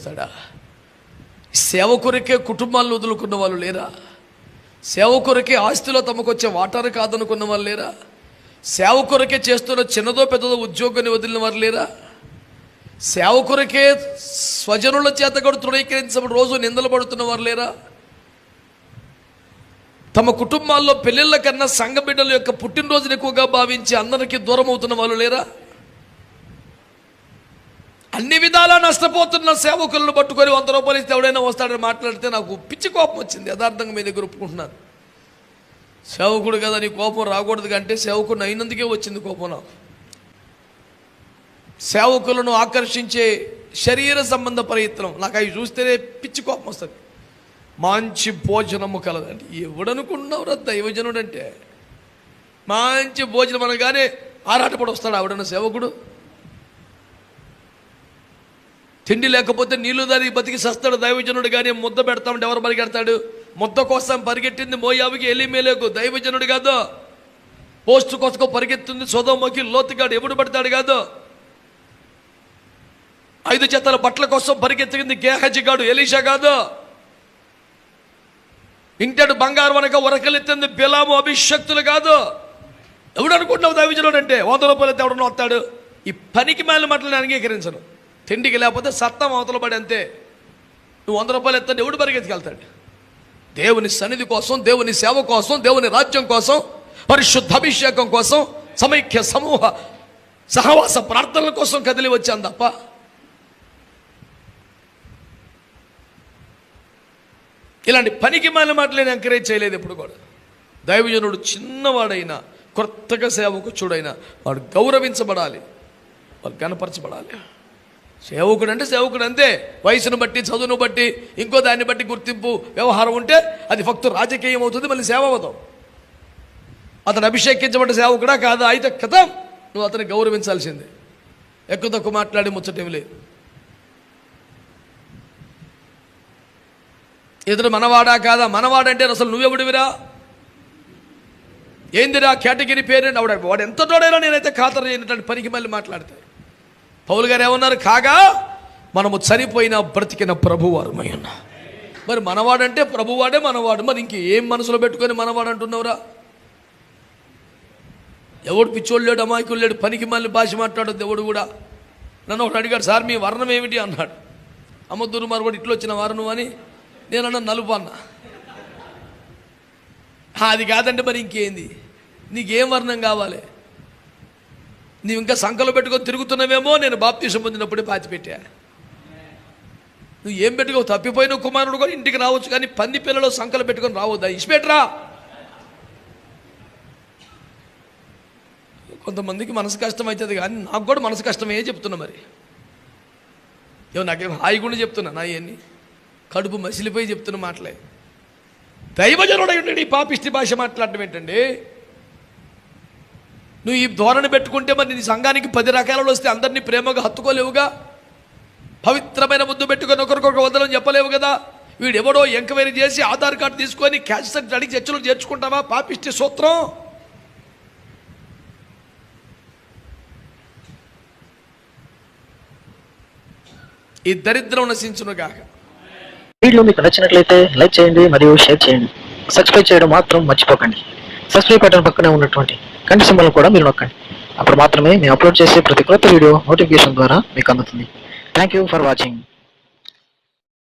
వస్తాడా? సేవ కొరకే కుటుంబాలను వదులుకున్న వాళ్ళు లేరా? సేవ కొరకే ఆస్తిలో తమకు వచ్చే వాటాను కాదనుకున్న వాళ్ళు లేరా? సేవ కొరకే చేస్తున్న చిన్నదో పెద్దదో ఉద్యోగాన్ని వదిలిన వారు లేరా? సేవ కొరకే స్వజనుల చేత కూడా తృణీకరించబడి రోజు నిందలు పడుతున్న వారు లేరా? తమ కుటుంబాల్లో పెళ్ళిళ్ళ కన్నా సంఘ బిడ్డల యొక్క పుట్టినరోజును ఎక్కువగా భావించి అందరికీ దూరం అవుతున్న వాళ్ళు లేరా? అన్ని విధాలా నష్టపోతున్న సేవకులను పట్టుకొని 100 రూపాయలు ఇస్తే ఎవడైనా వస్తాడని మాట్లాడితే నాకు పిచ్చి కోపం వచ్చింది. యథార్థంగా మీ దగ్గర ఒప్పుకుంటున్నాను. సేవకుడు కదా, నీ కోపం రాకూడదు కంటే సేవకుడిని అయినందుకే వచ్చింది కోపం నాకు. సేవకులను ఆకర్షించే శరీర సంబంధ ప్రయత్నం నాకు అవి చూస్తేనే పిచ్చి కోపం వస్తుంది. మంచి భోజనము కలదండి. ఎవడనుకున్నావురా దైవజనుడు అంటే? మంచి భోజనం అనగానే ఆరాటపడి వస్తాడు ఆవిడన్న సేవకుడు. తిండి లేకపోతే నీళ్లు దారి బతికి సస్తాడు దైవజనుడు. కానీ ముద్ద పెడతామంటే ఎవరు పరిగెడతాడు? ముద్ద కోసం పరిగెట్టింది మోయాబుకి ఎలిమేలకు, దైవజనుడు కాదు. పోస్టు కోసం పరిగెత్తుంది సొదొమకి లోతుగాడు, ఎప్పుడు పడతాడు కాదు. 5 జతల బట్టల కోసం పరిగెత్తింది గేహజిగాడు, ఎలీషా కాదు. ఇంటడు బంగారు వనక ఉరకలెత్తింది బిలాము, అభిషక్తులు కాదు. ఎవడు అనుకుంటున్నావు దైవజనుడు అంటే? 100 రూపాయలు అయితే ఎవడన్నా వస్తాడు? ఈ పనికి మేల మాటలను అంగీకరించను. తిండికి లేకపోతే సత్తం అవతల పడి అంతే. నువ్వు 100 రూపాయలు ఎత్తాను ఎవడు పరిగెత్తికెళ్తాడు? దేవుని సన్నిధి కోసం, దేవుని సేవ కోసం, దేవుని రాజ్యం కోసం, పరిశుద్ధ అభిషేకం కోసం, సమైక్య సమూహ సహవాస ప్రార్థనల కోసం కదిలి వచ్చాను తప్ప ఇలాంటి పనికి మాలిన మాటలు నేను ఎంకరేజ్ చేయలేదు ఎప్పుడు కూడా. దైవజనుడు చిన్నవాడైనా, కొత్తగా సేవకుడైనా వాడు గౌరవించబడాలి, వాడు కనపరచబడాలి. సేవకుడు అంటే సేవకుడు అంతే. వయసును బట్టి, చదువును బట్టి, ఇంకో దాన్ని బట్టి గుర్తింపు వ్యవహారం ఉంటే అది ఫక్తు రాజకీయం అవుతుంది, మళ్ళీ సేవ అవుతాం. అతను అభిషేకించబడ్డ సేవకుడా కాదా అయితే కథం, నువ్వు అతన్ని గౌరవించాల్సిందే. ఎక్కువ తక్కువ మాట్లాడి ముచ్చటేం లేదు. ఇతడు మనవాడా కాదా? మనవాడంటే అసలు నువ్వెవడివిరా? ఏందిరా కేటగిరీ పేరేంటి? వాడు ఎంత తోడైనా నేనైతే ఖాతరు చేయనటువంటి పనికి మళ్ళీ మాట్లాడతాను. పౌలు గారు ఏమన్నారు? కాగా మనము చనిపోయిన బ్రతికిన ప్రభువారమై ఉన్నా. మరి మనవాడంటే ప్రభువాడే మనవాడు. మరి ఇంకేం మనసులో పెట్టుకొని మనవాడు అంటున్నావురా? ఎవడు పిచ్చోళ్ళు లేడు, అమాయకులు లేడు, పనికి మళ్ళీ భాష మాట్లాడద్దు ఎవడు కూడా. నన్ను ఒకటి అడిగాడు, సార్ మీ వర్ణం ఏమిటి అన్నాడు. అమ్మద్దూరు మరి కూడా ఇట్లా వచ్చిన వర్ణం అని నేనన్నా నలుపు అన్నా. అది కాదంటే మరి ఇంకేంది? నీకేం వర్ణం కావాలి? నీవు ఇంకా సంకలో పెట్టుకొని తిరుగుతున్నావేమో. నేను బాప్తీసం పొందినప్పుడే పాతిపెట్టా. నువ్వు ఏం పెట్టుకో? తప్పిపోయిన కుమారుడు కూడా ఇంటికి రావచ్చు, కానీ పంది పిల్లలు సంకలు పెట్టుకొని రావద్దా? ఇచ్చిపెట్టరా. కొంతమందికి మనసు కష్టం అవుతుంది, కానీ నాకు కూడా మనసు కష్టమే చెప్తున్నా. మరి నాకేం హాయిగుండి చెప్తున్నా, నా ఇవన్నీ కడుపు మసిలిపోయి చెప్తున్న మాటలే. దైవజనుడై ఉండి ఈ పాపిష్టి భాష మాట్లాడటం ఏంటండి? నువ్వు ఈ ధోరణి పెట్టుకుంటే మరి నీ సంఘానికి 10 రకాలలో వస్తే అందరినీ ప్రేమగా హత్తుకోలేవుగా. పవిత్రమైన ముద్దు పెట్టుకొని ఒకరికొకరు వదలని చెప్పలేవు కదా. వీడెవడో ఎంక్వైరీ చేసి ఆధార్ కార్డు తీసుకొని క్యాష్ సర్టిఫికేట్ అడిగి చర్చలు చేర్చుకుంటావా? పాపిష్టి సూత్రం. ఈ దరిద్రం నశించును గాక. వీడియో మీకు నచ్చినట్లయితే లైక్ చేయండి మరియు షేర్ చేయండి. సబ్స్క్రైబ్ చేయడం మాత్రం మర్చిపోకండి. సబ్స్క్రైబ్ బటన్ పక్కనే ఉన్నటువంటి గంట సింబల్ కూడా మీరు నొక్కండి. అప్పుడు మాత్రమే మేము అప్లోడ్ చేసే ప్రతి కొత్త వీడియో నోటిఫికేషన్ ద్వారా మీకు అందుతుంది. Thank you for watching.